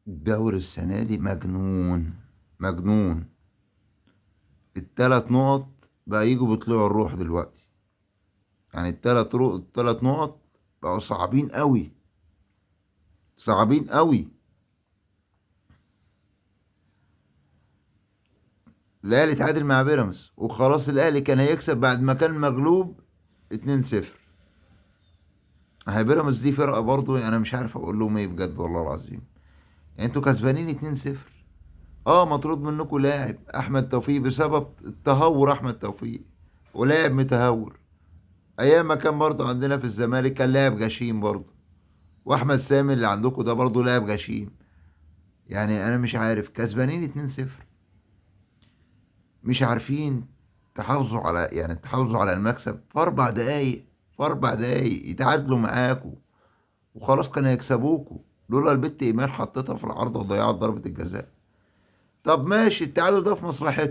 الدوري السنة دي مجنون، مجنون. ال3 نقط بقى ييجوا بيطلعوا الروح دلوقتي. يعني ال3 نقط بقوا صعبين أوي، صعبين أوي. الأهلي اتعادل مع بيراميدز وخلاص، الأهلي كان هيكسب بعد ما كان مغلوب 2-0. هي بيراميدز دي فرقة برضو، أنا مش عارف أقول لهم إيه بجد والله العظيم. يعني أنتوا كسبانين 2-0. مطرود منكم لاعب أحمد توفيق بسبب التهور، أحمد توفيق ولاعب متهور. ايام ما كان برضو عندنا في الزمالك كان لاعب غشيم برضو، واحمد سامي اللي عندكم ده برضو لاعب غشيم. يعني انا مش عارف، كسبانين 2-0 مش عارفين تحافظوا على المكسب في 4 دقايق، في 4 دقايق يتعادلوا معاكوا وخلاص كانوا هيكسبوكوا لولا البت ايمان حطيتها في العارضة وضيعت ضربة الجزاء. طب ماشي، التعادل ده في مصلحتكم.